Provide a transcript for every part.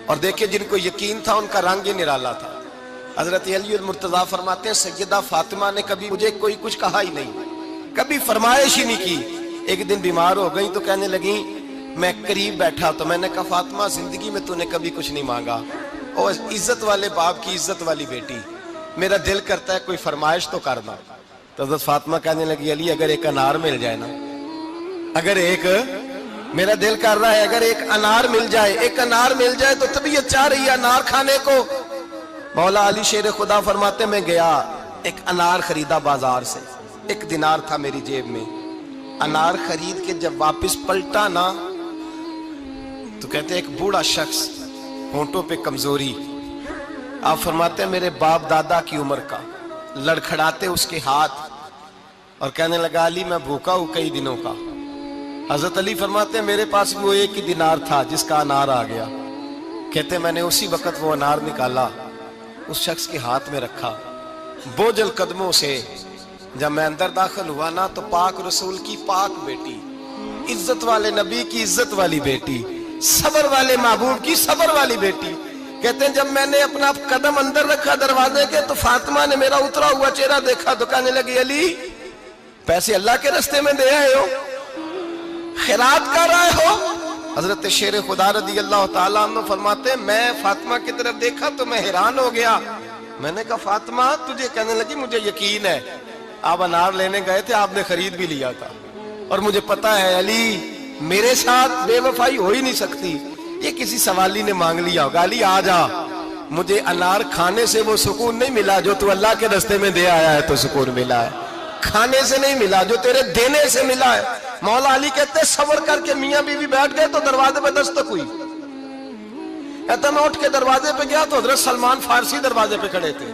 اور دیکھیں جن کو یقین تھا ان کا رنگ ہی نرالا تھا۔ حضرت علی المرتضیٰ فرماتے ہیں سیدہ فاطمہ نے کبھی مجھے کوئی کچھ کہا ہی نہیں، کبھی فرمائش ہی نہیں کی۔ ایک دن بیمار ہو گئی تو کہنے لگی، میں قریب بیٹھا تو میں نے کہا فاطمہ زندگی میں تو نے کبھی کچھ نہیں مانگا، اور عزت والے باپ کی عزت والی بیٹی، میرا دل کرتا ہے کوئی فرمائش تو کرنا۔ تو حضرت فاطمہ کہنے لگی علی اگر ایک انار مل جائے نا، اگر ایک، میرا دل کر رہا ہے اگر ایک انار مل جائے، ایک انار مل جائے تو طبیعت چاہ رہی ہے انار کھانے کو۔ مولا علی شیر خدا فرماتے میں گیا ایک انار خریدا بازار سے، 1 دینار تھا میری جیب میں، انار خرید کے جب واپس پلٹا نا تو کہتے ایک بوڑھا شخص، ہونٹوں پہ کمزوری، آپ فرماتے ہیں میرے باپ دادا کی عمر کا، لڑکھڑاتے اس کے ہاتھ اور کہنے لگا علی میں بھوکا ہوں کئی دنوں کا۔ حضرت علی فرماتے ہیں میرے پاس وہ 1 ہی دینار تھا جس کا انار آ گیا۔ کہتے میں نے اسی وقت وہ انار نکالا، اس شخص کے ہاتھ میں رکھا، بوجھل قدموں سے جب میں اندر داخل ہوا نا تو پاک رسول کی پاک بیٹی، عزت والے نبی کی عزت والی بیٹی، صبر والے محبوب کی صبر والی بیٹی، کہتے ہیں جب میں نے اپنا قدم اندر رکھا دروازے کے تو فاطمہ نے میرا اترا ہوا چہرہ دیکھا تو کہنے لگی علی پیسے اللہ کے راستے میں دے آئے ہو، خیرات کر رہے ہو؟ حضرت شیر خدا رضی اللہ تعالیٰ عنہ فرماتے ہیں میں فاطمہ کی طرف دیکھا تو میں حیران ہو گیا، میں نے کہا فاطمہ تجھے، کہنے لگی مجھے یقین ہے آپ انار لینے گئے تھے، آپ نے خرید بھی لیا تھا، اور مجھے پتا ہے علی میرے ساتھ بے وفائی ہو ہی نہیں سکتی، یہ کسی سوالی نے مانگ لیا ہوگا، علی آ جا، مجھے انار کھانے سے وہ سکون نہیں ملا جو تو اللہ کے راستے میں دے آیا ہے تو سکون ملا ہے، کھانے سے نہیں ملا جو تیرے دینے سے ملا ہے۔ مولا علی کہتے صبر کر کے میاں بیوی بیٹھ گئے تو دروازے پہ دستک ہوئی، کہتا میں اٹھ کے دروازے پہ گیا تو حضرت سلمان فارسی دروازے پہ کھڑے تھے،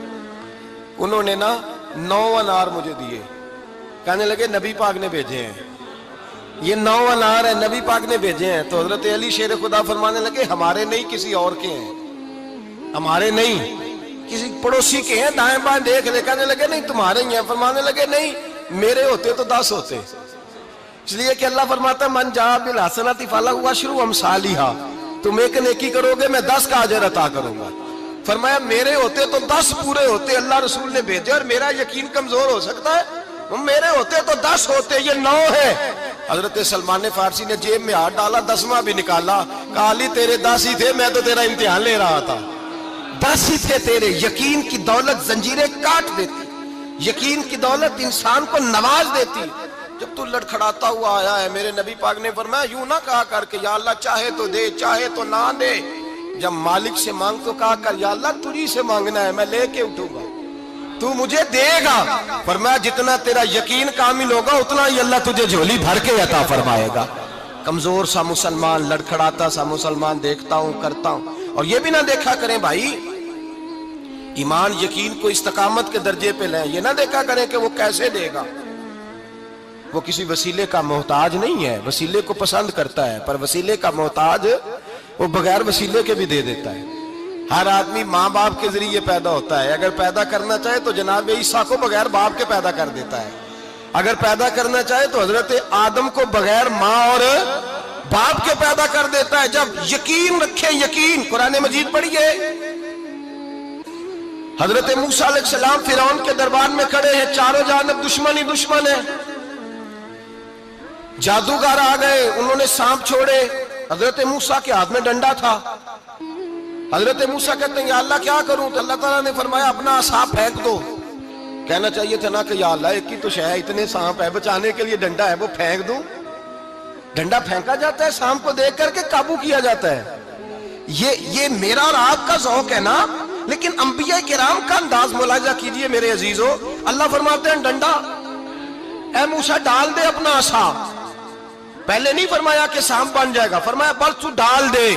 انہوں نے نا 9 انار مجھے دیے، کہنے لگے نبی پاک نے بھیجے ہیں، یہ 9 انار ہیں نبی پاک نے بھیجے ہیں۔ تو حضرت علی شیر خدا فرمانے لگے ہمارے نہیں کسی اور کے ہیں، ہمارے نہیں کسی پڑوسی کے ہیں، دائیں بائیں دیکھ لے، کہنے لگے نہیں تمہارے ہی ہیں، فرمانے لگے نہیں میرے ہوتے تو 10 ہوتے، اس لیے کہ اللہ فرماتا ہے من جاء بالحسنۃ فلہ عشر امثالھا، تم ایک نیکی کرو گے میں 10 کا اجر عطا کروں گا۔ فرمایا میرے ہوتے تو 10 پورے ہوتے، اللہ رسول نے بھیجے، اور میرا یقین کمزور ہو سکتا ہے، میرے ہوتے تو 10 ہوتے، یہ 9 ہے۔ حضرت سلمان فارسی نے جیب میں ہاتھ ڈالا، 10واں بھی نکالا، کہا علی تیرے 10 ہی تھے، میں تو تیرا امتحان لے رہا تھا، 10 ہی تھے تیرے۔ یقین کی دولت زنجیریں کاٹ دیتی، یقین کی دولت انسان کو نواز دیتی۔ جب تو لڑکھڑاتا ہوا آیا ہے، میرے نبی پاک نے فرمایا یوں نہ کہا کر کہ یا اللہ چاہے تو دے چاہے تو نہ دے، جب مالک سے مانگ تو کہا کر یا اللہ تجھی سے مانگنا ہے میں لے کے اٹھوں گا، تو مجھے دے گا۔ فرمایا جتنا تیرا یقین کامل ہوگا اتنا ہی اللہ تجھے جھولی بھر کے عطا فرمائے گا۔ کمزور سا مسلمان، لڑکھڑاتا سا مسلمان دیکھتا ہوں کرتا ہوں، اور یہ بھی نہ دیکھا کریں بھائی ایمان یقین کو استقامت کے درجے پہ لیں، یہ نہ دیکھا کریں کہ وہ کیسے دے گا، وہ کسی وسیلے کا محتاج نہیں ہے، وسیلے کو پسند کرتا ہے، پر وسیلے کا محتاج وہ بغیر وسیلے کے بھی دے دیتا ہے۔ ہر آدمی ماں باپ کے ذریعے پیدا ہوتا ہے، اگر پیدا کرنا چاہے تو جناب عیسیٰ کو بغیر باپ کے پیدا کر دیتا ہے، اگر پیدا کرنا چاہے تو حضرت آدم کو بغیر ماں اور باپ کے پیدا کر دیتا ہے۔ جب یقین رکھیں، یقین، قرآن مجید پڑھیے، حضرت موسیٰ علیہ السلام فرعون کے دربار میں کھڑے ہیں، چاروں جانب دشمن ہی دشمن ہے، جادوگر آ گئے، انہوں نے سانپ چھوڑے، حضرت موسیٰ کے ہاتھ میں ڈنڈا تھا، حضرت موسیٰ کہتے ہیں یا اللہ کیا کروں، تو اللہ تعالیٰ نے فرمایا اپنا عصا پھینک دو، کہنا چاہیے تھا نا کہ یا اللہ ایک ہی تو شے ہے، اتنے سانپ ہے، بچانے کے لیے ڈنڈا ہے وہ پھینک دوں، ڈنڈا پھینکا جاتا ہے، سانپ کو دیکھ کر کے قابو کیا جاتا ہے، یہ میرا اور آپ کا ذوق ہے نا، لیکن انبیاء کرام کا انداز ملاحظہ کیجئے میرے عزیزو، اللہ فرماتے ہیں ڈنڈا، اے موسیٰ ڈال دے اپنا عصا، پہلے نہیں فرمایا کہ سانپ بن جائے گا، فرمایا بس تو ڈال دے۔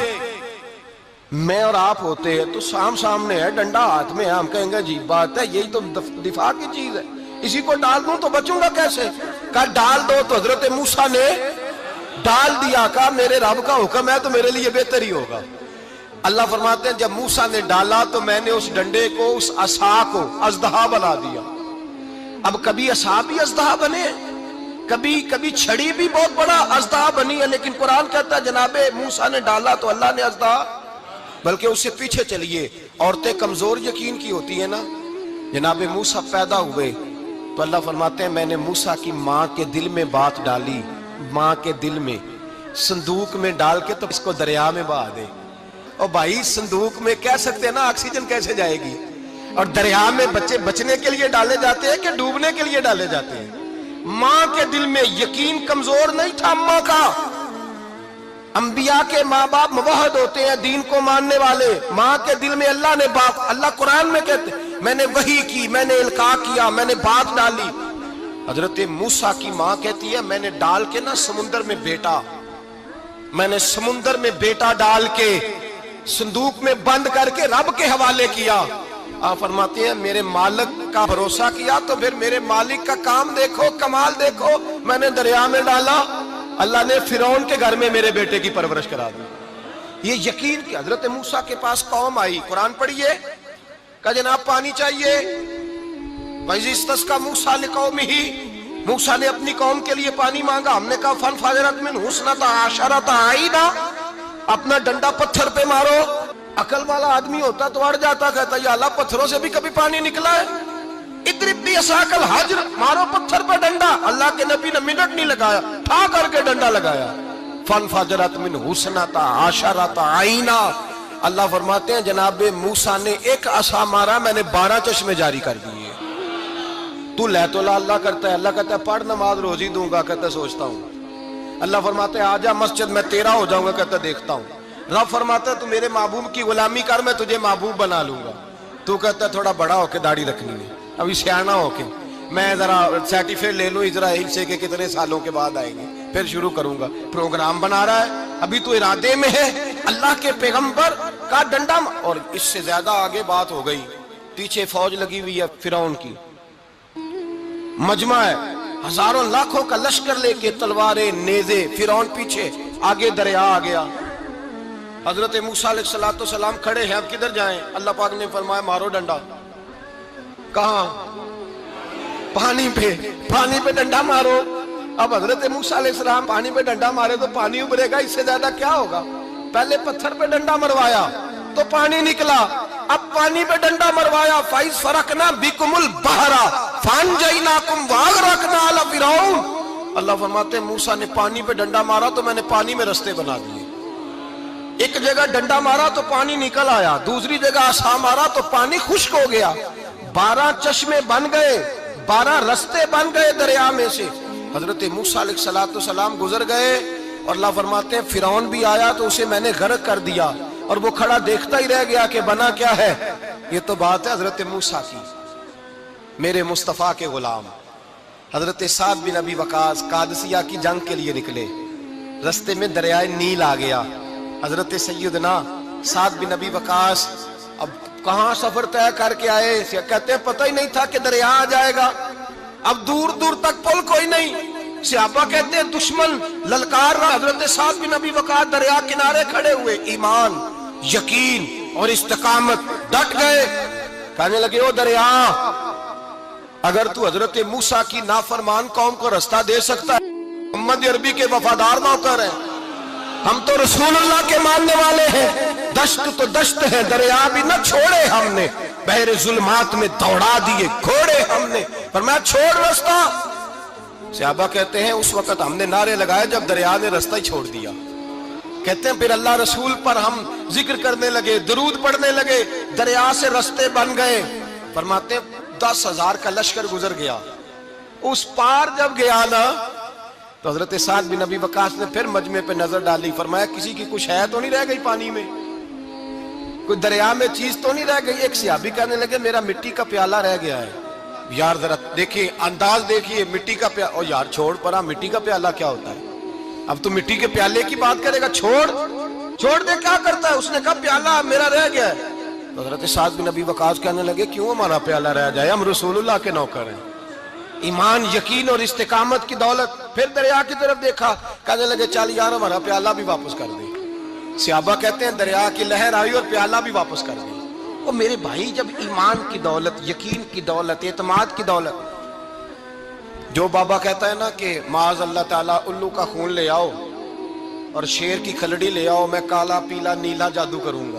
میں اور آپ ہوتے ہیں تو سانپ سامنے ہے، ڈنڈا ہاتھ میں ہے، ہم کہیں گے عجیب بات ہے، یہی تو دفاع کی چیز ہے، اسی کو ڈال دوں تو بچوں گا کیسے؟ کہا ڈال دو، تو حضرت موسیٰ نے ڈال دیا، کہا میرے رب کا حکم ہے تو میرے لیے بہتر ہی ہوگا۔ اللہ فرماتے ہیں جب موسیٰ نے ڈالا تو میں نے اس ڈنڈے کو، اس عصا کو اژدہا بنا دیا۔ اب کبھی عصا بھی اژدہا بنے، کبھی چھڑی بھی بہت بڑا اژدہا بنی ہے، لیکن قرآن کہتا ہے جناب موسیٰ نے ڈالا تو اللہ نے اژدہا، بلکہ اس سے پیچھے چلیے، عورتیں کمزور یقین کی ہوتی ہیں نا. جناب موسیٰ پیدا ہوئے تو اللہ فرماتے ہیں میں نے موسیٰ کی ماں کے دل میں بات ڈالی، ماں کے دل میں صندوق میں ڈال کے تو اس کو دریا میں بہا دے. اور بھائی صندوق میں کہہ سکتے ہیں نا آکسیجن کیسے جائے گی؟ اور دریا میں بچے بچنے کے لیے ڈالے جاتے ہیں کہ ڈوبنے کے لیے ڈالے جاتے ہیں؟ ماں کے دل میں یقین کمزور نہیں تھا اماں کا. انبیاء کے ماں باپ موحد ہوتے ہیں، دین کو ماننے والے. ماں کے دل میں اللہ نے بات، اللہ قرآن میں کہتے میں نے وحی کی، میں نے القاء کیا، میں نے بات ڈالی. حضرت موسیٰ کی ماں کہتی ہے میں نے ڈال کے نا سمندر میں بیٹا، میں نے سمندر میں بیٹا ڈال کے صندوق میں بند کر کے رب کے حوالے کیا. آپ فرماتے ہیں میرے مالک کا بھروسہ کیا تو پھر میرے مالک کا کام دیکھو، کمال دیکھو. میں نے دریا میں ڈالا، اللہ نے فرعون کے گھر میں میرے بیٹے کی پرورش کرا دی. یہ یقین کی. حضرت موسیٰ کے پاس قوم آئی، قرآن پڑھیے، کہا جناب پانی چاہیے. وَإِذِ اسْتَسْقَىٰ مُوسَىٰ لِقَوْمِهِ، موسیٰ نے اپنی قوم کے لیے پانی مانگا. ہم نے کہا فَانْفَجَرَتْ مِنْهُ اثْنَتَا عَشَرَةَ عَيْنًا، اپنا ڈنڈا پتھر پہ مارو. عقل والا آدمی ہوتا تو اڑ جاتا، کہتا یا اللہ پتھروں سے بھی کبھی پانی نکلا ہے؟ اضرب بعصاک الحجر، مارو پتھر پہ ڈنڈا. اللہ کے نبی نے منٹ نہیں لگایا، ٹھا کر کے ڈنڈا لگایا. فَانْفَجَرَتْ مِنْهُ اثْنَتَا عَشَرَةَ عَيْنًا. اللہ فرماتے ہیں جناب موسیٰ نے ایک عصا مارا، میں نے 12 چشمے جاری کر دیے. تو لے تو اللہ کرتا ہے، اللہ کہتا ہے پڑھ نماز روزی دوں گا، کہتا ہے سوچتا ہوں. اللہ فرماتا ہے آجا مسجد میں تیرا ہو جاؤں گا، کہتا ہے دیکھتا ہوں. رب فرماتا ہے تو میرے محبوب کی غلامی کر، میں تجھے محبوب بنا لوں گا. تو کہتا ہے تھوڑا بڑا ہو کے داڑھی رکھنی ہے، ابھی سیانا ہو کے میں ذرا سرٹیفکیٹ لے لوں اسرائیل سے کہ کتنے سالوں کے بعد آئیں گے، پھر شروع کروں گا. پروگرام بنا رہا ہے، ابھی تو ارادے میں ہے. اللہ کے پیغمبر کا ڈنڈا. اور اس سے زیادہ آگے بات ہو گئی. پیچھے فوج لگی ہوئی ہے فرعون کی، مجمع ہے، ہزاروں لاکھوں کا لشکر لے کے، تلواریں نیزے. فرعون پیچھے، آگے دریا آ گیا. حضرت موسیٰ علیہ السلام کھڑے ہیں، اب کدھر جائیں؟ اللہ پاک نے فرمایا مارو ڈنڈا. کہاں؟ پانی پہ. پانی پہ ڈنڈا مارو. اب حضرت موسیٰ علیہ السلام پانی پہ ڈنڈا مارے تو پانی ابھرے گا، اس سے زیادہ کیا ہوگا؟ پہلے پتھر پہ ڈنڈا مروایا تو پانی نکلا، اب پانی پہ ڈنڈا مروایا. فَإِذْ فَرَقْنَا بِكُمُ الْبَحْرَ فَأَنْجَيْنَاكُمْ وَأَغْرَقْنَا آلَ فِرْعَوْنَ. اللہ فرماتے ہیں موسیٰ نے پانی پہ ڈنڈا مارا تو میں نے پانی میں رستے بنا دیے. ایک جگہ ڈنڈا مارا تو پانی نکل آیا، دوسری جگہ عصا مارا تو پانی خشک ہو گیا. 12 چشمے بن گئے، 12 رستے بن گئے دریا میں سے. حضرت موسیٰ علیہ السلام گزر گئے اور اللہ فرماتے ہیں فرعون بھی آیا تو اسے میں نے غرق کر دیا اور وہ کھڑا دیکھتا ہی رہ گیا کہ بنا کیا ہے. یہ تو بات ہے حضرت موسیٰ کی، میرے مصطفیٰ کے غلام. حضرت سعد بن ابی وقاص قادسیہ کی جنگ کے لیے نکلے، رستے میں دریائے نیل آ گیا. حضرت سیدنا سعد بن ابی وقاص اب کہاں سفر طے کر کے آئے، کہتے ہیں پتہ ہی نہیں تھا کہ دریا آ جائے گا. اب دور دور تک پل کوئی نہیں. صحابہ کہتے ہیں دشمن للکار رہا، حضرت سعد بن ابی وقاص دریا کنارے کھڑے ہوئے، ایمان، یقین اور استقامت، ڈٹ گئے. کہنے لگے او دریا، اگر تو حضرت موسیٰ کی نافرمان قوم کو رستہ دے سکتا ہے، محمد عربی کے وفادار نوکر ہیں، ہم تو رسول اللہ کے ماننے والے ہیں. دشت تو دشت ہے، دریا بھی نہ چھوڑے ہم نے، بحر ظلمات میں دوڑا دیے گھوڑے ہم نے. فرمایا چھوڑ رستہ. صحابہ کہتے ہیں اس وقت ہم نے نعرے لگائے جب دریا نے رستہ ہی چھوڑ دیا. کہتے ہیں پھر اللہ رسول پر ہم ذکر کرنے لگے، درود پڑھنے لگے، دریا سے رستے بن گئے. فرماتے ہیں 10,000 کا لشکر گزر گیا. اس پار جب گیا نا تو حضرت سعد بن ابی وقاص نے پھر مجمع پہ نظر ڈالی. فرمایا کسی کی کچھ ہے تو نہیں رہ گئی پانی میں، کوئی دریا میں چیز تو نہیں رہ گئی. ایک صحابی کہنے لگے میرا مٹی کا پیالہ رہ گیا ہے. یار ذرا دیکھیے انداز دیکھیے، مٹی کا پیالہ. او یار چھوڑ پرا، مٹی کا پیالہ کیا ہوتا ہے؟ اب تو مٹی کے پیالے کی بات کرے گا، چھوڑ دے، کیا کرتا ہے؟ اس نے کہا پیالہ میرا رہ گیا ہے. تو حضرت سعد بن ابی وقاص کہنے لگے کیوں ہمارا پیالہ رہ جائے، ہم رسول اللہ کے نوکر ہیں. ایمان، یقین اور استقامت کی دولت. پھر دریا کی طرف دیکھا، کہنے لگے چل یار ہمارا پیالہ بھی واپس کر دے. صحابہ کہتے ہیں دریا کی لہر آئی اور پیالہ بھی واپس کر دی. اور میرے بھائی جب ایمان کی دولت، یقین کی دولت، اعتماد کی دولت، جو بابا کہتا ہے نا کہ معاذ اللہ تعالیٰ الو کا خون لے آؤ اور شیر کی کھلڑی لے آؤ، میں کالا پیلا نیلا جادو کروں گا.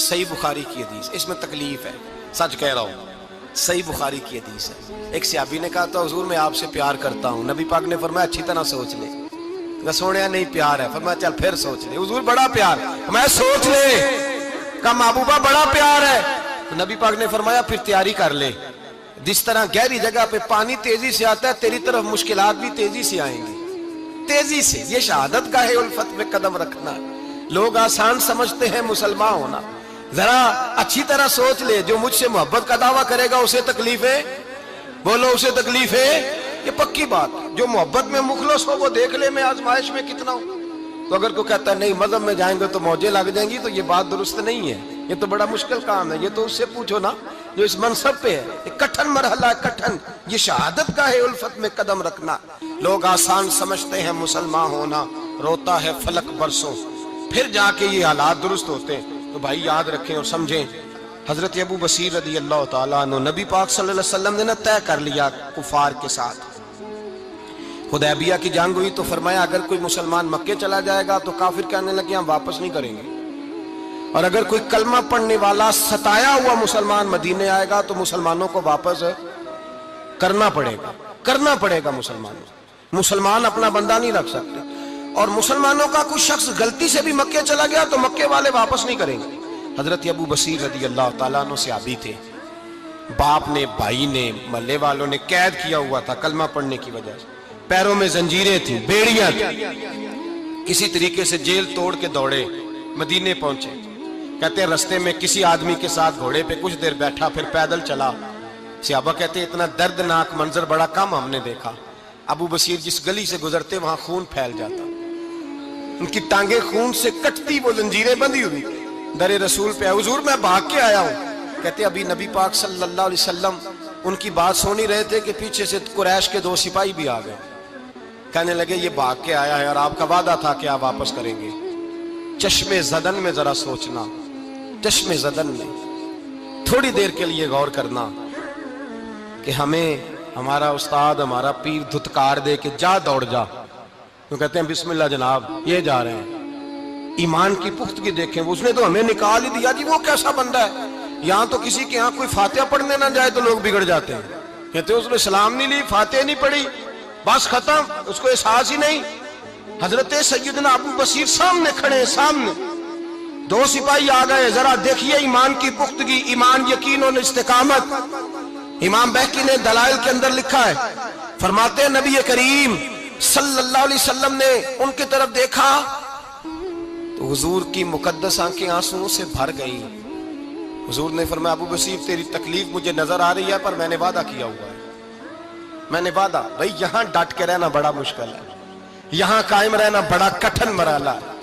صحیح بخاری کی حدیث، اس میں تکلیف ہے، سچ کہہ رہا ہوں، صحیح بخاری کی حدیث ہے۔ ایک صحابی نے کہا تھا حضور میں آپ سے پیار کرتا ہوں، نبی پاک نے فرمایا اچھی طرح سوچ لے۔ کہا سونے نہیں پیار ہے، فرمایا چل پھر سوچ لے۔ حضور بڑا پیار، میں سوچ لے۔ کہا محبوبہ بڑا پیار ہے، تو نبی پاک نے فرمایا پھر تیاری کر لے، جس طرح گہری جگہ پہ پانی تیزی سے آتا ہے تیری طرف مشکلات بھی تیزی سے آئیں گی، تیزی سے۔ یہ شہادت گاہ الفت میں قدم رکھنا۔ لوگ آسان سمجھتے ہیں مسلمان ہونا، ذرا اچھی طرح سوچ لے، جو مجھ سے محبت کا دعویٰ کرے گا اسے تکلیف ہے، بولو اسے تکلیف ہے، یہ پکی بات۔ جو محبت میں مخلص ہو وہ دیکھ لے میں آزمائش میں کتنا ہوں۔ تو اگر کوئی کہتا ہے نہیں مذہب میں جائیں گے تو موجیں لگ جائیں گی، تو یہ بات درست نہیں ہے، یہ تو بڑا مشکل کام ہے۔ یہ تو اس سے پوچھو نا جو اس منصب پہ ہے، یہ کٹھن مرحلہ ہے، کٹھن۔ یہ شہادت گاہ الفت میں قدم رکھنا۔ لوگ آسان سمجھتے ہیں مسلمان ہونا، روتا ہے فلک برسوں، پھر جا کے یہ حالات درست ہوتے ہیں۔ تو بھائی یاد رکھیں اور سمجھیں، حضرت ابو بصیر رضی اللہ تعالیٰ عنہ، نبی پاک صلی اللہ علیہ وسلم نے طے کر لیا کفار کے ساتھ، حدیبیہ کی جنگ ہوئی تو فرمایا اگر کوئی مسلمان مکے چلا جائے گا تو کافر کہنے لگے ہم واپس نہیں کریں گے، اور اگر کوئی کلمہ پڑھنے والا ستایا ہوا مسلمان مدینے آئے گا تو مسلمانوں کو واپس کرنا پڑے گا مسلمان اپنا بندہ نہیں رکھ سکتے۔ اور مسلمانوں کا کوئی شخص غلطی سے بھی مکے چلا گیا تو مکے والے واپس نہیں کریں گے۔ حضرت ابو بصیر رضی اللہ تعالیٰ عنہ صحابی تھے، باپ نے، بھائی نے، محلے والوں نے قید کیا ہوا تھا کلمہ پڑھنے کی وجہ سے، پیروں میں زنجیریں تھیں، بیڑیاں تھیں، کسی طریقے سے جیل توڑ کے دوڑے مدینے پہنچے۔ کہتے ہیں رستے میں کسی آدمی کے ساتھ گھوڑے پہ کچھ دیر بیٹھا پھر پیدل چلا۔ صحابہ کہتے ہیں اتنا دردناک منظر بڑا کم ہم نے دیکھا۔ ابو بصیر جس گلی سے گزرتے وہاں خون پھیل جاتا، ان کی ٹانگیں خون سے کٹتی، وہ زنجیریں بندھی ہوئی، در رسول پہ حضور میں بھاگ کے آیا ہوں۔ کہتے ابھی نبی پاک صلی اللہ علیہ وسلم ان کی بات سن ہی رہے تھے کہ پیچھے سے قریش کے 2 سپاہی بھی آ گئے، کہنے لگے یہ بھاگ کے آیا ہے اور آپ کا وعدہ تھا کہ آپ واپس کریں گے۔ چشم زدن میں ذرا سوچنا، چشم زدن میں تھوڑی دیر کے لیے غور کرنا کہ ہمیں ہمارا استاد، ہمارا پیر دھتکار دے کہ جا دوڑ جا، تو کہتے ہیں بسم اللہ جناب یہ جا رہے ہیں۔ ایمان کی پختگی دیکھیں، اس نے تو ہمیں نکال ہی دیا جی، وہ کیسا بندہ ہے۔ یہاں تو کسی کے یہاں کوئی فاتحہ پڑھنے نہ جائے تو لوگ بگڑ جاتے ہیں، کہتے ہیں اس نے سلام نہیں لی، فاتحہ نہیں پڑھی، بس ختم، اس کو احساس ہی نہیں۔ حضرت سیدنا ابو بصیر سامنے کھڑے، سامنے 2 سپاہی آ گئے، ذرا دیکھیے ایمان کی پختگی، ایمان، یقین اور استقامت۔ امام بہقی نے دلائل کے اندر لکھا ہے، فرماتے ہیں نبی کریم صلی اللہ علیہ وسلم نے ان کی طرف دیکھا تو حضور کی مقدس آنکھیں آنسوؤں سے بھر گئی۔ حضور نے فرمایا ابو بصیر تیری تکلیف مجھے نظر آ رہی ہے پر میں نے وعدہ کیا ہوا ہے، میں نے وعدہ۔ بھائی یہاں ڈٹ کے رہنا بڑا مشکل ہے، یہاں قائم رہنا بڑا کٹھن مرحلہ ہے۔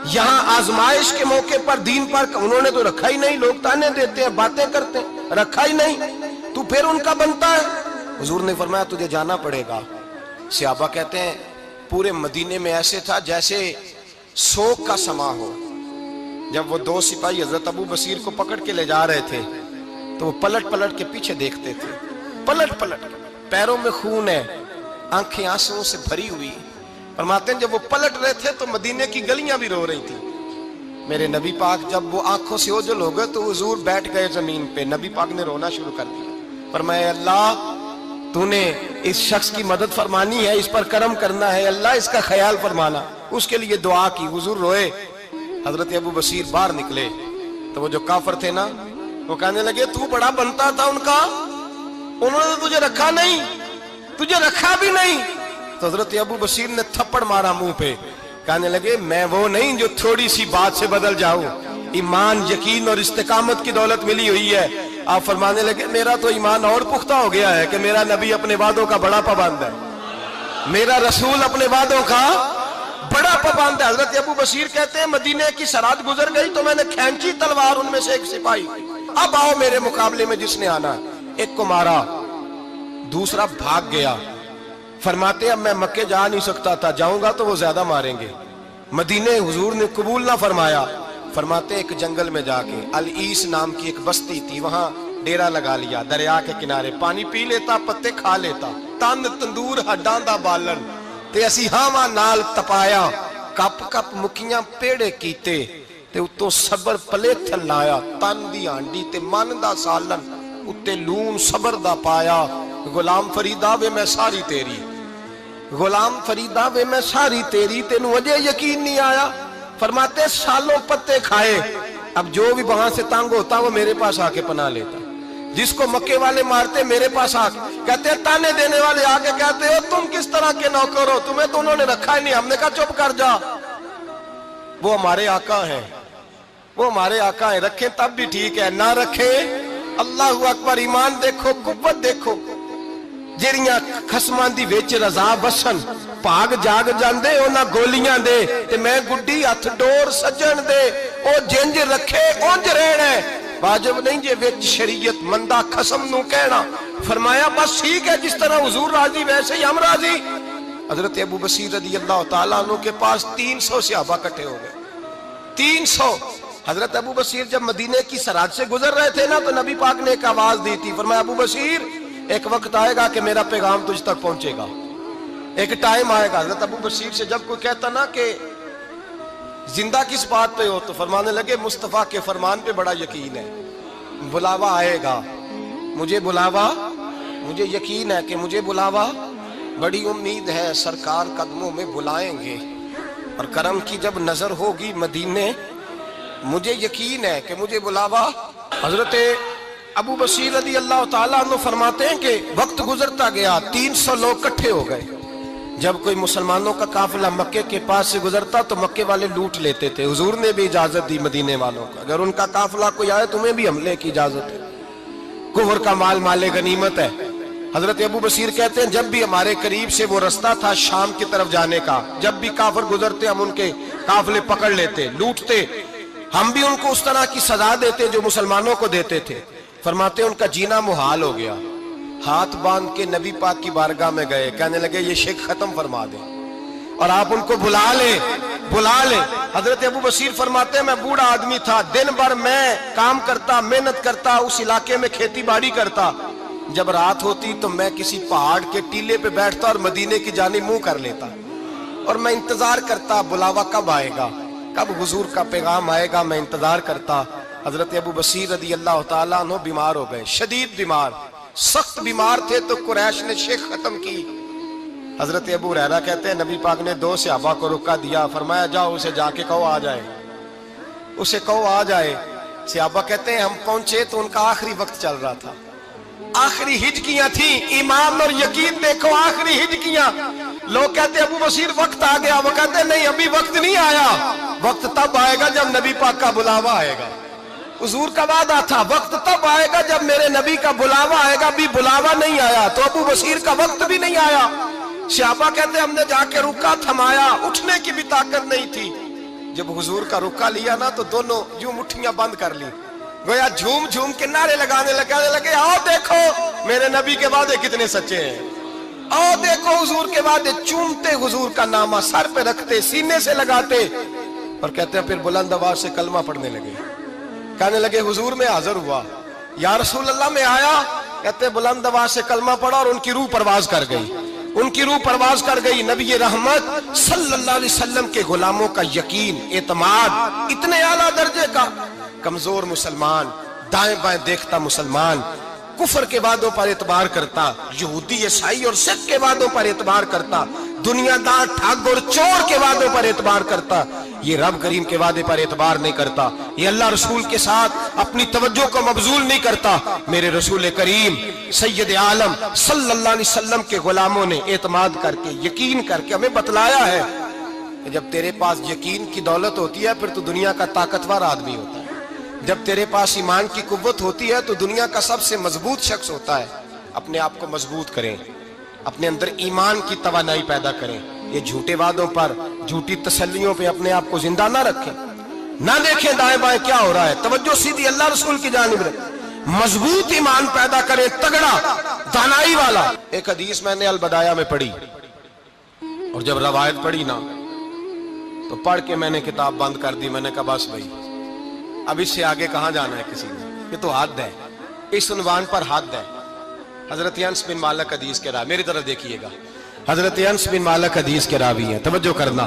یہاں آزمائش کے موقع پر دین پر انہوں نے تو رکھا ہی نہیں، لوگ تانے دیتے ہیں، باتیں کرتے ہیں، رکھا ہی نہیں، تو پھر ان کا بنتا ہے۔ حضور نے فرمایا تجھے جانا پڑے گا۔ صحابہ کہتے ہیں پورے مدینے میں ایسے تھا جیسے سوگ کا سما ہو۔ جب وہ 2 سپاہی حضرت ابو بصیر کو پکڑ کے لے جا رہے تھے تو وہ پلٹ پلٹ کے پیچھے دیکھتے تھے، پلٹ پلٹ، پیروں میں خون ہے، آنکھیں آنسوؤں سے بھری ہوئی۔ فرماتے ہیں جب وہ پلٹ رہے تھے تو مدینے کی گلیاں بھی رو رہی تھیں۔ میرے نبی پاک جب وہ آنکھوں سے اوجھل ہو گئے تو حضور بیٹھ گئے زمین پہ، نبی پاک نے رونا شروع کر دیا۔ فرمایا اللہ تو نے اس شخص کی مدد فرمانی ہے، اس پر کرم کرنا ہے، اللہ اس کا خیال فرمانا۔ اس کے لیے دعا کی، حضور روئے۔ حضرت ابو بصیر باہر نکلے تو وہ جو کافر تھے نا وہ کہنے لگے تو بڑا بنتا تھا ان کا، انہوں نے تجھے رکھا نہیں، تجھے رکھا بھی نہیں۔ تو حضرت ابو بصیر نے تھپڑ مارا منہ پہ، کہنے لگے میں وہ نہیں جو تھوڑی سی بات سے بدل جاؤں، ایمان، یقین اور استقامت کی دولت ملی ہوئی ہے۔ آپ فرمانے لگے میرا تو ایمان اور پختہ ہو گیا ہے کہ میرا نبی اپنے وعدوں کا بڑا پابند ہے، میرا رسول اپنے وعدوں کا بڑا پابند ہے۔ حضرت ابو بصیر کہتے ہیں مدینے کی سرحد گزر گئی تو میں نے کھینچی تلوار، ان میں سے ایک سپاہی، اب آؤ میرے مقابلے میں جس نے آنا۔ ایک کو مارا، دوسرا بھاگ گیا۔ فرماتے اب میں مکے جا نہیں سکتا تھا، جاؤں گا تو وہ زیادہ ماریں گے۔ مدینے حضور نے قبول نہ فرمایا۔ فرماتے ایک جنگل میں جا کے العیس نام کی ایک بستی تھی، وہاں ڈیرا لگا لیا، دریا کے کنارے، پانی پی لیتا، پتے کھا لیتا، تن تندور ہڈاں دا بالن تے اسی ہاواں نال تپایا، کپ کپ مکیاں پیڑے کیتے، تے اتوں صبر پلیتھن لایا، تن دی ہانڈی تے من دا سالن اتے لون صبر دا پایا۔ غلام فریدا وے میں ساری تیری، غلام فریدا وے میں ساری تیری، تینوں وجہ یقین نہیں آیا؟ فرماتے سالوں پتے کھائے، اب جو بھی وہاں سے تنگ ہوتا وہ میرے پاس آ کے پناہ لیتا، جس کو مکے والے مارتے میرے پاس آ کے کہتے ہیں، تانے دینے والے آ کے کہتے ہو تم کس طرح کے نوکر ہو، تمہیں تو انہوں نے رکھا ہی نہیں۔ ہم نے کہا چپ کر جا، وہ ہمارے آقا ہیں، وہ ہمارے آقا ہیں، رکھیں تب بھی ٹھیک ہے، نہ رکھیں اللہ اکبر۔ ایمان دیکھو، قوت دیکھو، جیڑیاں خسمان دی ویچ رضا وسن پاگ جاگ جاندے اونا گولیاں دے تے میں گڈی ہتھ ڈور سجن دے، او جنج رکھے اونج رہنا ہے، واجب نہیں جے ویچ شریعت مندہ خسم نو کہنا۔ فرمایا بس ٹھیک ہے، جس طرح حضور راضی ویسے ہی ہم راضی۔ حضرت ابو بصیر رضی اللہ تعالیٰ عنہ کے پاس 300 صحابہ کٹھے ہو گئے، 300۔ حضرت ابو بصیر جب مدینے کی سراج سے گزر رہے تھے نا تو نبی پاک نے ایک آواز دی تھی، فرمایا ابو بصیر ایک وقت آئے گا کہ میرا پیغام تجھ تک پہنچے گا، ایک ٹائم آئے گا۔ حضرت ابو بصیر سے جب کوئی کہتا نا کہ زندہ کس بات پہ ہو تو فرمانے لگے مصطفیٰ کے فرمان پہ بڑا یقین ہے، بلاوا آئے گا، مجھے بلاوا، مجھے یقین ہے کہ مجھے بلاوا، بڑی امید ہے سرکار قدموں میں بلائیں گے، اور کرم کی جب نظر ہوگی مدینے، مجھے یقین ہے کہ مجھے بلاوا۔ حضرت ابو بصیر رضی اللہ تعالیٰ عنہ فرماتے ہیں کہ وقت گزرتا گیا، 300 لوگ کٹھے ہو گئے۔ جب کوئی مسلمانوں کا قافلہ مکے کے پاس سے گزرتا تو مکے والے لوٹ لیتے تھے، حضور نے بھی اجازت دی مدینے والوں کو، اگر ان کا قافلہ کوئی آئے تمہیں بھی حملے کی اجازت ہے، کفر کا مال مال غنیمت ہے۔ حضرت ابو بصیر کہتے ہیں جب بھی ہمارے قریب سے وہ رستہ تھا شام کی طرف جانے کا، جب بھی کافر گزرتے ہم ان کے قافلے پکڑ لیتے، لوٹتے، ہم بھی ان کو اس طرح کی سزا دیتے جو مسلمانوں کو دیتے تھے۔ فرماتے ان کا جینا محال ہو گیا، ہاتھ باندھ کے نبی پاک کی بارگاہ میں گئے، کہنے لگے یہ شرک ختم فرما دیں اور آپ ان کو بلا لیں، بلا لیں۔ حضرت ابو بصیر فرماتے ہیں میں بوڑھا آدمی تھا، دن بھر میں کام کرتا، محنت کرتا، اس علاقے میں کھیتی باڑی کرتا، جب رات ہوتی تو میں کسی پہاڑ کے ٹیلے پہ بیٹھتا اور مدینے کی جانب منہ کر لیتا، اور میں انتظار کرتا بلاوا کب آئے گا، کب حضور کا پیغام آئے گا، میں انتظار کرتا۔ حضرت ابو بصیر رضی اللہ تعالیٰ عنہ بیمار ہو گئے، شدید بیمار، سخت بیمار تھے، تو قریش نے شیخ ختم کی۔ حضرت ابو ہریرہ کہتے ہیں نبی پاک نے 2 صحابہ کو رکا دیا، فرمایا جاؤ اسے جا کے کہو آ جائے، اسے کہو آ جائے۔ صحابہ کہتے ہیں ہم پہنچے تو ان کا آخری وقت چل رہا تھا، آخری ہجکیاں تھیں، ایمان اور یقین دیکھو، آخری ہجکیاں۔ لوگ کہتے ہیں ابو بصیر وقت آ گیا، وہ کہتے ہیں نہیں ابھی وقت نہیں آیا، وقت تب آئے گا جب نبی پاک کا بلاوا آئے گا۔ حضور کا وعدہ تھا وقت تب آئے گا جب میرے نبی کا بلاوا آئے گا، ابھی بلاوا نہیں آیا، تو ابو بصیر کا وقت بھی نہیں آیا۔ صحابہ کہتے ہیں ہم نے جا کے رکا، تھمایا، اٹھنے کی بھی طاقت نہیں تھی۔ جب حضور کا رکا لیا نا تو دونوں یوں مٹھیاں بند کر لی، گویا جھوم جھوم کے نعرے لگانے لگے آؤ دیکھو میرے نبی کے وعدے کتنے سچے ہیں، آؤ دیکھو حضور کے وعدے، چومتے حضور کا نامہ، سر پہ رکھتے، سینے سے لگاتے، اور کہتے ہیں پھر بلند آواز سے کلمہ پڑھنے لگے، کہنے لگے حضور میں حاضر ہوا، یا رسول اللہ میں آیا، کہتے ہیں بلند آواز سے کلمہ پڑھا اور ان کی روح پرواز کر گئی، ان کی روح پرواز کر گئی۔ نبی رحمت صلی اللہ علیہ وسلم کے غلاموں کا یقین، اعتماد اتنے اعلیٰ درجے کا، کمزور مسلمان، دائیں بائیں دیکھتا مسلمان، کفر کے وعدوں پر اعتبار کرتا، یہودی عیسائی اور سکھ کے وعدوں پر اعتبار کرتا، دنیا دار ٹھگ اور چور کے وعدوں پر اعتبار کرتا، یہ رب کریم کے وعدے پر اعتبار نہیں کرتا، یہ اللہ رسول کے ساتھ اپنی توجہ کو مبذول نہیں کرتا۔ میرے رسول کریم سید عالم صلی اللہ علیہ وسلم کے غلاموں نے اعتماد کر کے، یقین کر کے ہمیں بتلایا ہے کہ جب تیرے پاس یقین کی دولت ہوتی ہے پھر تو دنیا کا طاقتور آدمی ہوتا ہے، جب تیرے پاس ایمان کی قوت ہوتی ہے تو دنیا کا سب سے مضبوط شخص ہوتا ہے۔ اپنے آپ کو مضبوط کریں، اپنے اندر ایمان کی توانائی پیدا کریں، یہ جھوٹے وعدوں پر، جھوٹی تسلیوں پہ اپنے آپ کو زندہ نہ رکھیں، نہ دیکھیں دائیں بائیں کیا ہو رہا ہے، توجہ سیدھی اللہ رسول کی جانب رکھیں، مضبوط ایمان پیدا کریں، تگڑا، دانائی والا۔ ایک حدیث میں نے البدایہ میں پڑھی، اور جب روایت پڑھی نا تو پڑھ کے میں نے کتاب بند کر دی، میں نے کہا بس بھائی اب اس سے آگے کہاں جانا ہے کسی نے، یہ تو حد ہے، اس عنوان پر حد ہے۔ حضرت انس بن مالک حدیث کے راوی، میری طرف دیکھیے گا، حضرت انس بن مالک حدیث کے راوی ہیں، توجہ کرنا،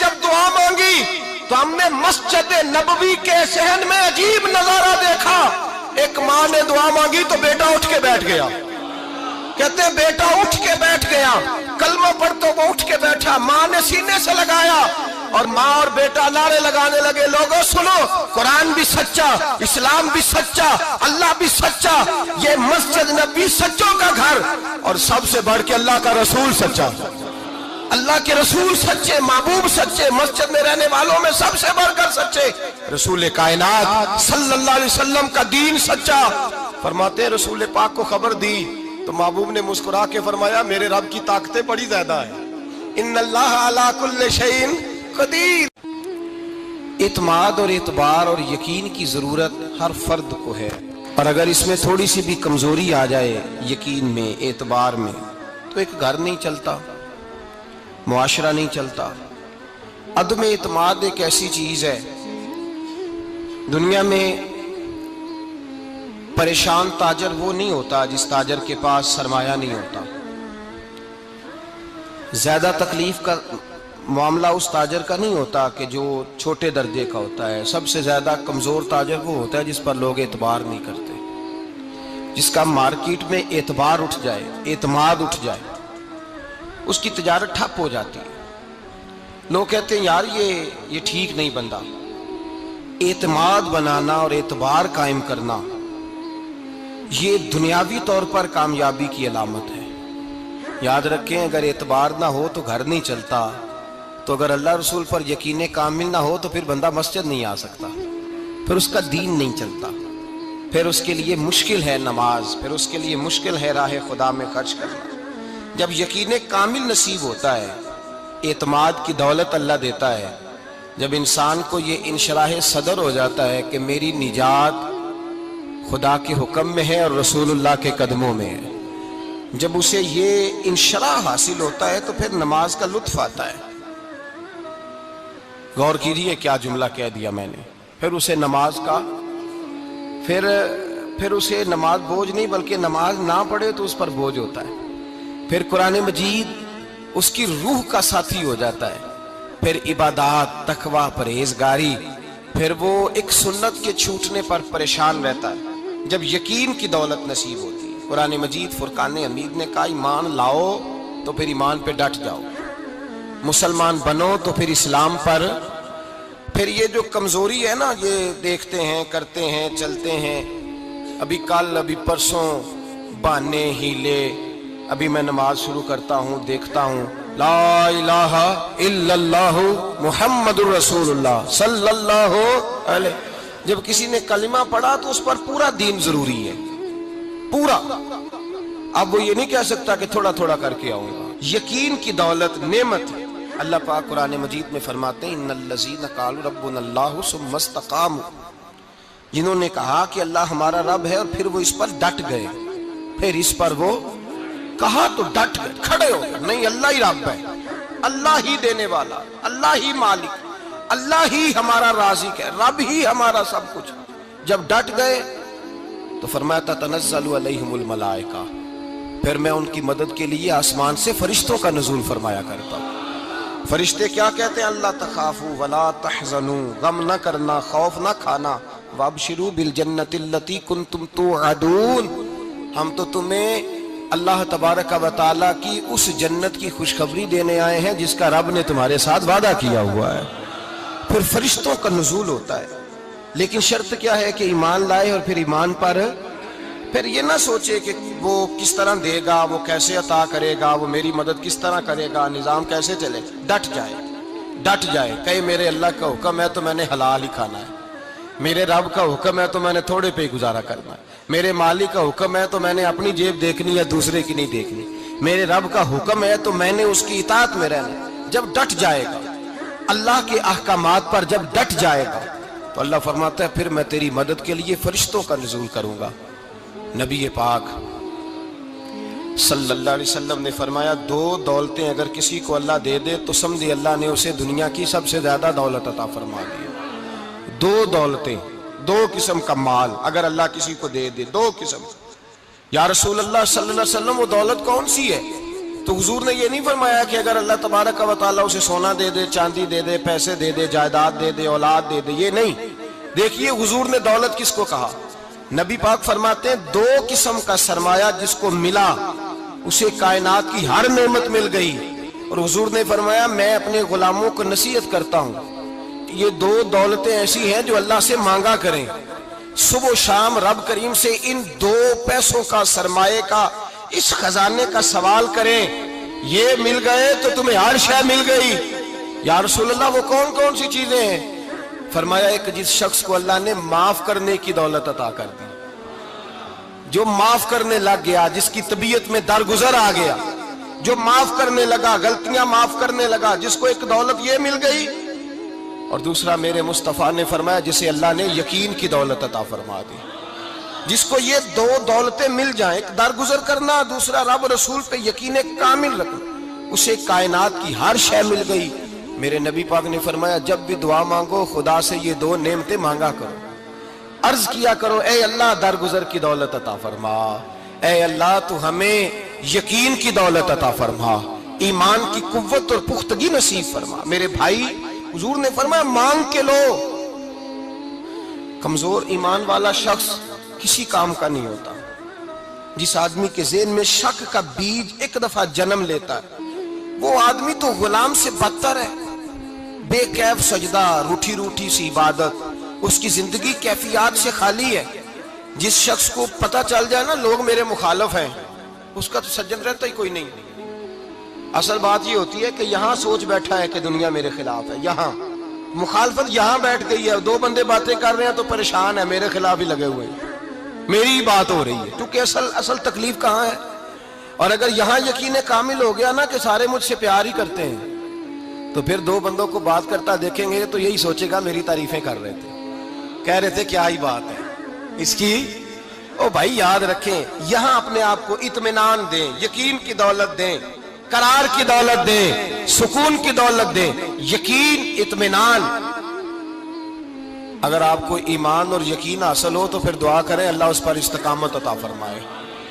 جب دعا مانگی تو ہم نے مسجد نبوی کے صحن میں عجیب نظارہ دیکھا. ایک ماں نے دعا مانگی تو بیٹا اٹھ کے بیٹھ گیا. کہتے ہیں بیٹا اٹھ کے بیٹھ گیا. کلمہ پڑھ تو وہ اٹھ کے بیٹھا. ماں نے سینے سے لگایا اور ماں اور بیٹا نعرے لگانے لگے, لوگوں سنو, قرآن بھی سچا, اسلام بھی سچا, اللہ بھی سچا, یہ مسجد نبی سچوں کا گھر, اور سب سے بڑھ کے اللہ کا رسول سچا. اللہ کے رسول سچے, محبوب سچے, مسجد میں رہنے والوں میں سب سے بڑھ کر سچے, رسول کائنات صلی اللہ علیہ وسلم کا دین سچا. فرماتے ہیں رسول پاک کو خبر دی تو محبوب نے مسکرا کے فرمایا میرے رب کی طاقتیں بڑی زیادہ ہیں. ان اللہ علی کل شیء قدیر. اعتماد اور اعتبار اور یقین کی ضرورت ہر فرد کو ہے, اور اگر اس میں تھوڑی سی بھی کمزوری آ جائے یقین میں, اعتبار میں, تو ایک گھر نہیں چلتا, معاشرہ نہیں چلتا. عدم اعتماد ایک ایسی چیز ہے, دنیا میں پریشان تاجر وہ نہیں ہوتا جس تاجر کے پاس سرمایہ نہیں ہوتا. زیادہ تکلیف کا معاملہ اس تاجر کا نہیں ہوتا کہ جو چھوٹے درجے کا ہوتا ہے. سب سے زیادہ کمزور تاجر وہ ہوتا ہے جس پر لوگ اعتبار نہیں کرتے, جس کا مارکیٹ میں اعتبار اٹھ جائے, اعتماد اٹھ جائے, اس کی تجارت ٹھپ ہو جاتی ہے. لوگ کہتے ہیں یار یہ ٹھیک نہیں بندہ. اعتماد بنانا اور اعتبار قائم کرنا یہ دنیاوی طور پر کامیابی کی علامت ہے. یاد رکھیں اگر اعتبار نہ ہو تو گھر نہیں چلتا, تو اگر اللہ رسول پر یقین کامل نہ ہو تو پھر بندہ مسجد نہیں آ سکتا, پھر اس کا دین نہیں چلتا, پھر اس کے لیے مشکل ہے نماز, پھر اس کے لیے مشکل ہے راہ خدا میں خرچ کرنا. جب یقین کامل نصیب ہوتا ہے, اعتماد کی دولت اللہ دیتا ہے, جب انسان کو یہ انشراح صدر ہو جاتا ہے کہ میری نجات خدا کے حکم میں ہے اور رسول اللہ کے قدموں میں ہے, جب اسے یہ انشراح حاصل ہوتا ہے تو پھر نماز کا لطف آتا ہے. غور کیجیے کیا جملہ کہہ دیا میں نے. پھر اسے نماز کا پھر اسے نماز بوجھ نہیں بلکہ نماز نہ پڑھے تو اس پر بوجھ ہوتا ہے. پھر قرآن مجید اس کی روح کا ساتھی ہو جاتا ہے. پھر عبادات, تقوی, پرہیزگاری, پھر وہ ایک سنت کے چھوٹنے پر پریشان رہتا ہے. جب یقین کی دولت نصیب ہوتی ہے, قرآن مجید فرقان حمید نے کہا ایمان لاؤ تو پھر ایمان پہ ڈٹ جاؤ, مسلمان بنو تو پھر اسلام پر. پھر یہ جو کمزوری ہے نا, یہ دیکھتے ہیں, کرتے ہیں, چلتے ہیں, ابھی کل ابھی پرسوں, بہانے, ہیلے, ابھی میں نماز شروع کرتا ہوں, دیکھتا ہوں لا الہ الا اللہ محمد الرسول اللہ صلی اللہ علیہ. جب کسی نے کلمہ پڑھا تو اس پر پورا دین ضروری ہے, پورا. اب وہ یہ نہیں کہہ سکتا کہ تھوڑا تھوڑا کر کے آؤں گا. یقین کی دولت نعمت ہے. اللہ پاک قرآن مجید میں فرماتے ہیں ان الذین قالوا ربنا اللہ ثم استقاموا, جنہوں نے کہا کہ اللہ ہمارا رب ہے اور پھر وہ اس پر ڈٹ گئے, پھر اس پر وہ کہا تو ڈٹ گئے, کھڑے ہو گئے, نہیں اللہ ہی رب ہے, اللہ ہی دینے والا, اللہ ہی مالک, اللہ ہی ہمارا رازق ہے, رب ہی ہمارا سب کچھ. جب ڈٹ گئے تو فرمایا تتنزل علیہم الملائکہ, پھر میں ان کی مدد کے لیے آسمان سے فرشتوں کا نزول فرمایا کرتا ہوں. فرشتے کیا کہتے ہیں؟ اللہ تخافوا ولا تحزنوا, غم نہ کرنا, خوف نہ کھانا, وابشروا بالجنۃ التی کنتم توعدون, ہم تو تمہیں اللہ تبارک و تعالیٰ کی اس جنت کی خوشخبری دینے آئے ہیں جس کا رب نے تمہارے ساتھ وعدہ کیا ہوا ہے. پھر فرشتوں کا نزول ہوتا ہے, لیکن شرط کیا ہے کہ ایمان لائے, اور پھر ایمان پر پھر یہ نہ سوچے کہ وہ کس طرح دے گا, وہ کیسے عطا کرے گا, وہ میری مدد کس طرح کرے گا, نظام کیسے چلے. ڈٹ جائے, کہے میرے اللہ کا حکم ہے تو میں نے حلال ہی کھانا ہے, میرے رب کا حکم ہے تو میں نے تھوڑے پہ گزارا کرنا ہے, میرے مالک کا حکم ہے تو میں نے اپنی جیب دیکھنی ہے, دوسرے کی نہیں دیکھنی, میرے رب کا حکم ہے تو میں نے اس کی اطاعت میں رہنا. جب ڈٹ جائے گا اللہ کے احکامات پر, جب ڈٹ جائے گا تو اللہ فرماتا ہے پھر میں تیری مدد کے لیے فرشتوں کا نزول کروں گا. نبی پاک صلی اللہ علیہ وسلم نے فرمایا 2 دولتیں اگر کسی کو اللہ دے دے تو سمجھے اللہ نے اسے دنیا کی سب سے زیادہ دولت عطا فرما دی. 2 دولتیں, 2 قسم کا مال اگر اللہ کسی کو دے دے, 2 قسم. یا رسول اللہ صلی اللہ علیہ وسلم وہ دولت کون سی ہے؟ تو حضور نے یہ نہیں فرمایا کہ اگر اللہ تبارک و تعالیٰ اسے سونا دے دے، چاندی دے دے، پیسے دے دے، جائیداد دے دے، اولاد دے دے، یہ نہیں۔ دیکھیے حضور نے دولت کس کو کہا؟ نبی پاک فرماتے ہیں دو قسم کا سرمایہ جس کو ملا اسے کائنات کی ہر نعمت مل گئی۔ اور حضور نے فرمایا میں اپنے غلاموں کو نصیحت کرتا ہوں کہ یہ دو دولتیں ایسی ہیں جو اللہ سے مانگا کریں، صبح و شام رب کریم سے ان دو پیسوں کا، سرمایے کا، اس خزانے کا سوال کریں۔ یہ مل گئے تو تمہیں ہر شے مل گئی۔ یا رسول اللہ وہ کون کون سی چیزیں ہیں؟ فرمایا ایک جس شخص کو اللہ نے معاف کرنے کی دولت عطا کر دی، جو معاف کرنے لگ گیا، جس کی طبیعت میں درگزر آ گیا، جو معاف کرنے لگا، غلطیاں معاف کرنے لگا، جس کو ایک دولت یہ مل گئی۔ اور دوسرا میرے مصطفیٰ نے فرمایا جسے اللہ نے یقین کی دولت عطا فرما دی۔ جس کو یہ دو دولتیں مل جائیں، ایک درگزر کرنا، دوسرا رب رسول پہ یقین کامل رکھنا، اسے کائنات کی ہر شے مل گئی۔ میرے نبی پاک نے فرمایا جب بھی دعا مانگو خدا سے یہ دو نعمتیں مانگا کرو، عرض کیا کرو اے اللہ درگزر کی دولت عطا فرما، اے اللہ تو ہمیں یقین کی دولت عطا فرما، ایمان کی قوت اور پختگی نصیب فرما۔ میرے بھائی حضور نے فرمایا مانگ کے لو۔ کمزور ایمان والا شخص کسی کام کا نہیں ہوتا۔ جس آدمی کے ذہن میں شک کا بیج ایک دفعہ جنم لیتا ہے وہ آدمی تو غلام سے بدتر ہے۔ بے کیف سجدہ، روٹھی روٹھی سی عبادت، اس کی زندگی کیفیات سے خالی ہے۔ جس شخص کو پتہ چل جائے نا لوگ میرے مخالف ہیں، اس کا تو سجن رہتا ہی کوئی نہیں۔ اصل بات یہ ہوتی ہے کہ یہاں سوچ بیٹھا ہے کہ دنیا میرے خلاف ہے، یہاں مخالفت یہاں بیٹھ گئی ہے، دو بندے باتیں کر رہے ہیں تو پریشان ہے، میرے خلاف ہی لگے ہوئے ہیں، میری ہی بات ہو رہی ہے، کیونکہ اصل تکلیف کہاں ہے؟ اور اگر یہاں یقین کامل ہو گیا نا کہ سارے مجھ سے پیار ہی کرتے ہیں، تو پھر دو بندوں کو بات کرتا دیکھیں گے تو یہی سوچے گا میری تعریفیں کر رہے تھے، کہہ رہے تھے کیا ہی بات ہے اس کی۔ او بھائی یاد رکھیں، یہاں اپنے آپ کو اطمینان دیں، یقین کی دولت دیں، قرار کی دولت دیں، سکون کی دولت دیں، یقین، اطمینان۔ اگر آپ کو ایمان اور یقین حاصل ہو تو پھر دعا کریں اللہ اس پر استقامت عطا فرمائے،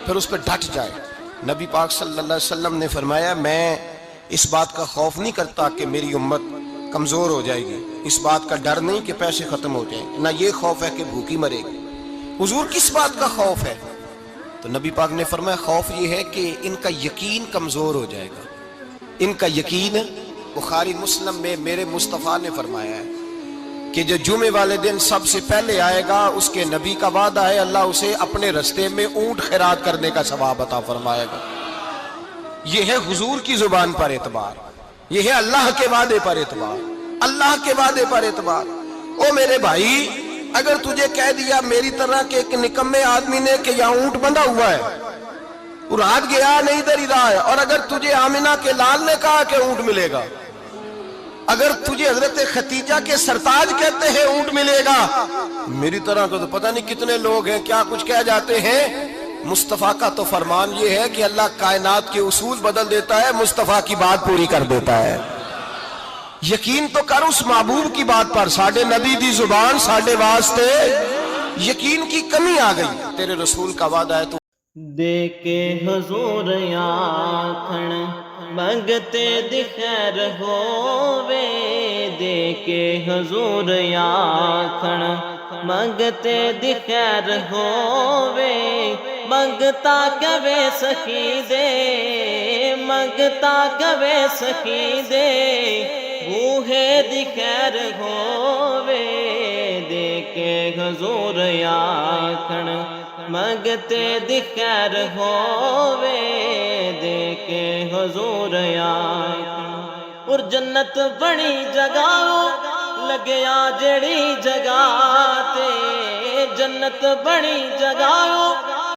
پھر اس پہ ڈٹ جائے۔ نبی پاک صلی اللہ علیہ وسلم نے فرمایا میں اس بات کا خوف نہیں کرتا کہ میری امت کمزور ہو جائے گی، اس بات کا ڈر نہیں کہ پیسے ختم ہو جائیں، نہ یہ خوف ہے کہ بھوکی مرے گی۔ حضور کس بات کا خوف ہے؟ تو نبی پاک نے فرمایا خوف یہ ہے کہ ان کا یقین کمزور ہو جائے گا، ان کا یقین۔ بخاری مسلم میں میرے مصطفیٰ نے فرمایا ہے کہ جو جمعے والے دن سب سے پہلے آئے گا اس کے نبی کا وعدہ ہے اللہ اسے اپنے رستے میں اونٹ خیرات کرنے کا ثواب عطا فرمائے گا۔ یہ ہے حضور کی زبان پر اعتبار، یہ ہے اللہ کے وعدے پر اعتبار، اللہ کے وعدے پر اعتبار۔ او میرے بھائی اگر تجھے کہہ دیا میری طرح کے ایک نکمے آدمی نے کہ یہاں اونٹ بندھا ہوا ہے، اور ہاتھ گیا نہیں ادھر ہی رہا ہے، اور اگر تجھے آمنہ کے لال نے کہا کہ اونٹ ملے گا، اگر تجھے حضرت ختیجہ کے سرتاج کہتے ہیں اونٹ ملے گا، میری طرح کو تو پتہ نہیں کتنے لوگ ہیں کیا کچھ کہہ جاتے ہیں۔ مصطفیٰ کا تو فرمان یہ ہے کہ اللہ کائنات کے اصول بدل دیتا ہے، مصطفیٰ کی بات پوری کر دیتا ہے۔ یقین تو کر اس محبوب کی بات پر، ساڈے نبی دی زبان ساڈے واسطے یقین کی کمی آ گئی، تیرے رسول کا وعدہ ہے تو دے کے حضور آکھن منگتے دی خیر ہووے، دے کے حضور آکھن منگتے دی خیر ہووے، منگتا کبے سخی دے، منگتا کبے سخی دے، بوہے دی خیر ہووے، دے کے حضور آکھن منگتے دی خیر ہووے، دے کے حضور آکھن۔ اور جنت بڑی جگہ لگیا جڑی جگہ تے، جنت بڑی جگہ